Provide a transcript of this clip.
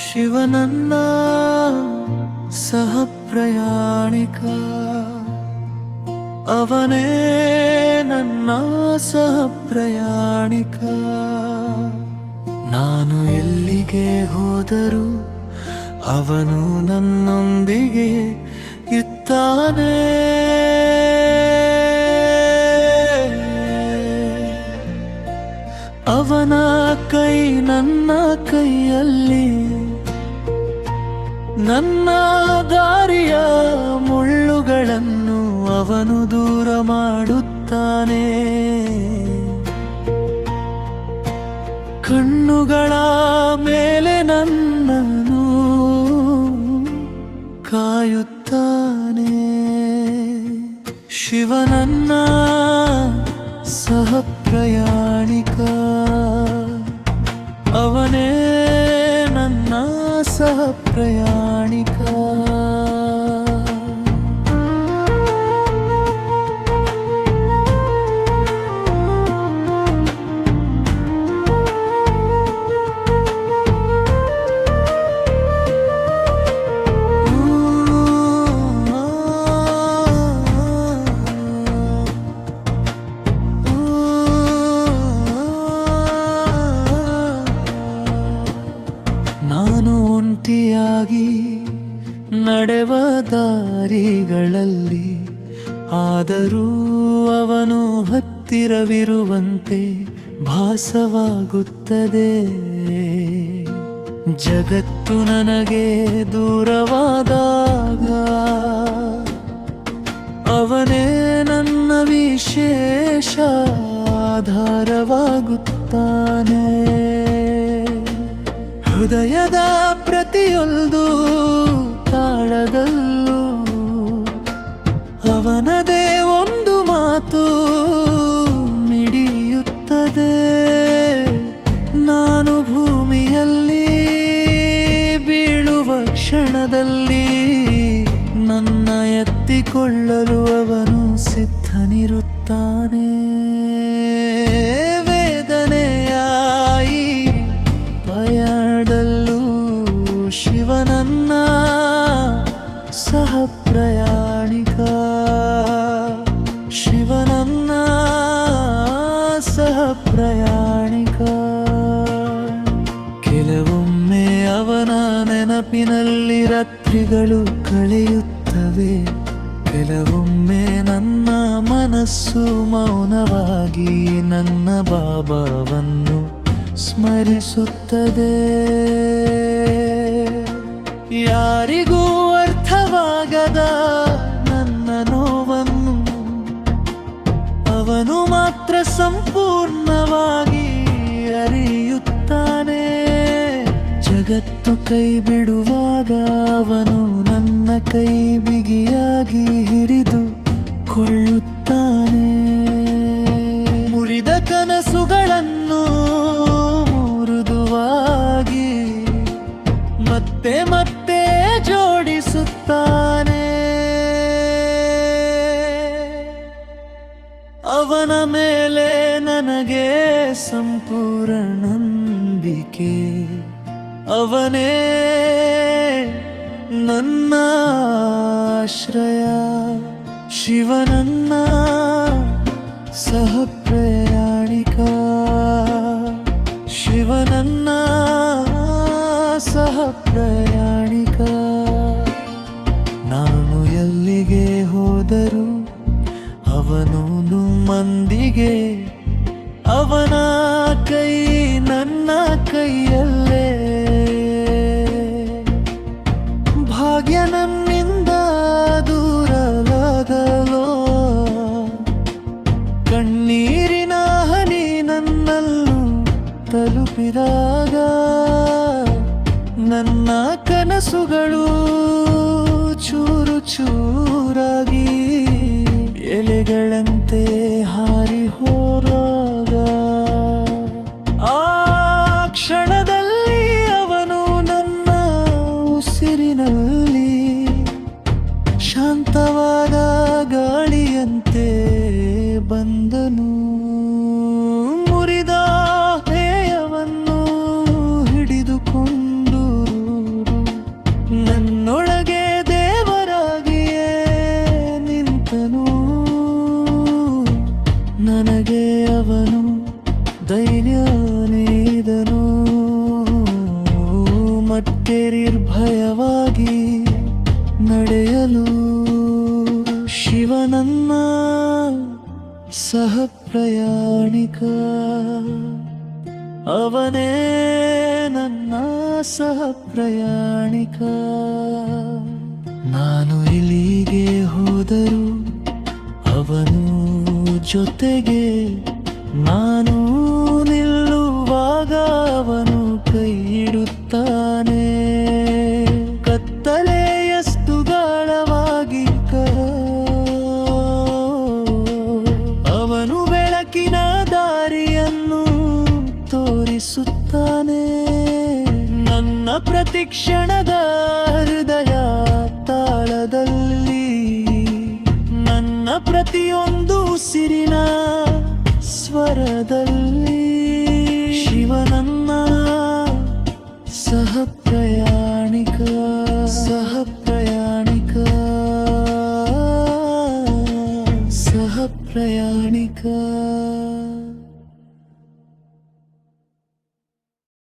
ಶಿವನನ್ನ ಸಹ ಪ್ರಯಾಣಿಕ, ಅವನೇ ನನ್ನ ಸಹ ಪ್ರಯಾಣಿಕ. ನಾನು ಎಲ್ಲಿಗೆ ಹೋದರೂ ಅವನು ನನ್ನೊಂದಿಗೆ ಇದ್ದಾನೆ. ಅವನ ಕೈ ನನ್ನ ಕೈಯಲ್ಲಿ, ನನ್ನ ದಾರಿಯ ಮುಳ್ಳುಗಳನ್ನು ಅವನು ದೂರ ಮಾಡುತ್ತಾನೆ. ಕಣ್ಣುಗಳ ಮೇಲೆ ನನ್ನನ್ನು ಕಾಯುತ್ತಾನೆ. ಶಿವನನ್ನ ಸಹ ಪ್ರಯಾಣಿಕ, ಅವನೇ ನನ್ನ ಸಹ ಪ್ರಯಾಣಿಕ. ನಾನು ಒಂಟಿಯಾಗಿ ನಡೆವ ದಾರಿಗಳಲ್ಲಿ, ಆದರೂ ಅವನು ಹತ್ತಿರವಿರುವಂತೆ ಭಾಸವಾಗುತ್ತದೆ. ಜಗತ್ತು ನನಗೆ ದೂರವಾದಾಗ ಅವನೇ ನನ್ನ ವಿಶೇಷ ಆಧಾರವಾಗುತ್ತಾನೆ. ಹೃದಯದ ಪ್ರತಿಯೊಂದು ತಾಳದಲ್ಲೂ ಅವನದೇ ಒಂದು ಮಾತು ಮಿಡಿಯುತ್ತದೆ. ನಾನು ಭೂಮಿಯಲ್ಲಿ ಬೀಳುವ ಕ್ಷಣದಲ್ಲಿ ನನ್ನ ಎತ್ತಿಕೊಳ್ಳಲು ಅವನು ಸಿದ್ಧನಿರುತ್ತಾನೆ. ವೇದನೆಯಾಯಿ ಪಯಣದಲ್ಲೂ ಶಿವನನ್ನ ಸಹ ಪ್ರಯಾಣಿಕ, ಶಿವನನ್ನ ಸಹ ಪ್ರಯಾಣಿಕ. ಕೆಲವೊಮ್ಮೆ ಅವನ ನೆನಪಿನಲ್ಲಿ ರಾತ್ರಿಗಳು ಕಳೆಯುತ್ತವೆ. ಕೆಲವೊಮ್ಮೆ ನನ್ನ ಮನಸ್ಸು ಮೌನವಾಗಿ ನನ್ನ ಬಾಬಾವನ್ನು ಸ್ಮರಿಸುತ್ತದೆ. ಯಾರಿಗೂ ಅರ್ಥವಾಗದ ನನ್ನ ನೋವನ್ನು ಅವನು ಮಾತ್ರ ಸಂಪೂರ್ಣವಾಗಿ ಅರಿಯುತ್ತಾನೆ. ಜಗತ್ತು ಕೈ ಬಿಡುವಾಗ ಅವನು ನನ್ನ ಕೈ ಬಿಗಿಯಾಗಿ ಹಿಡಿದು ಕೊಳ್ಳುತ್ತಾನೆ. ಮುರಿದ ಕನಸುಗಳನ್ನು ಮೃದುವಾಗಿ ಮತ್ತೆ ಮತ್ತೆ ಜೋಡಿಸುತ್ತಾನೆ. ಅವನ ಮೇಲೆ ನನಗೆ ಸಂಪೂರ್ಣ ನಂಬಿಕೆ. ಅವನೇ ನನ್ನ ಆಶ್ರಯ. ಶಿವನನ್ನ ಸಹ ಪ್ರಯಾಣಿಕ, ಶಿವನನ್ನ ಸಹ ಪ್ರಯಾಣಿಕ. ನಾನು ಎಲ್ಲಿಗೆ ಹೋದರೂ ಅವನು ನಮ್ಮೊಂದಿಗೆ, ಅವನ ಕೈ ನನ್ನ ಕೈಯಲ್ಲೇ. ಭಾಗ್ಯ ನನ್ನಿಂದ ದೂರವಾಗಲೋ, ಕಣ್ಣೀರಿನ ಹನಿ ನನ್ನನ್ನು ತಲುಪಿದಾಗ ನನ್ನ ಕನಸುಗಳು ಚೂರು ಚೂರಾಗಿ ಎಲೆಗಳಂತೆ ಹಾರಿ ಹೋದಾಗ, ಆ ಕ್ಷಣದಲ್ಲಿ ಅವನು ನನ್ನ ಉಸಿರಿನಲ್ಲಿ ಶಾಂತವಾದ ಗಾಳಿಯಂತೆ ಬಂದನು. ಮುರಿದ ಹೇಯವನ್ನು ಹಿಡಿದುಕೊಂಡು ನನಗೆ ಅವನು ಧೈರ್ಯ ನೀದನು, ಮತ್ತೆ ನಿರ್ಭಯವಾಗಿ ನಡೆಯಲು. ಶಿವನನ್ನ ಸಹ ಪ್ರಯಾಣಿಕ, ಅವನೇ ನನ್ನ ಸಹ ಪ್ರಯಾಣಿಕ. ನಾನು ಎಲ್ಲಿಗೆ ಹೋದರೂ ಅವನು ಜೊತೆಗೆ, ನಾನು ನಿಲ್ಲುವಾಗ ಅವನು ಕೈ ಹಿಡುತ್ತಾನೆ. ಕತ್ತಲೆಯಷ್ಟು ಗಾಢವಾಗಿ ಅವನು ಬೆಳಕಿನ ದಾರಿಯನ್ನು ತೋರಿಸುತ್ತಾನೆ. ನನ್ನ ಪ್ರತಿಕ್ಷಣದ ಹೃದಯ ತಾಳದಲ್ಲಿ, ನನ್ನ ಪ್ರತಿಯೊಂದು ಉಸಿರಿನ ಸ್ವರದಲ್ಲಿ, ಶಿವನನ್ನ ಸಹ ಪ್ರಯಾಣಿಕ, ಸಹ ಪ್ರಯಾಣಿಕ, ಸಹ ಪ್ರಯಾಣಿಕ.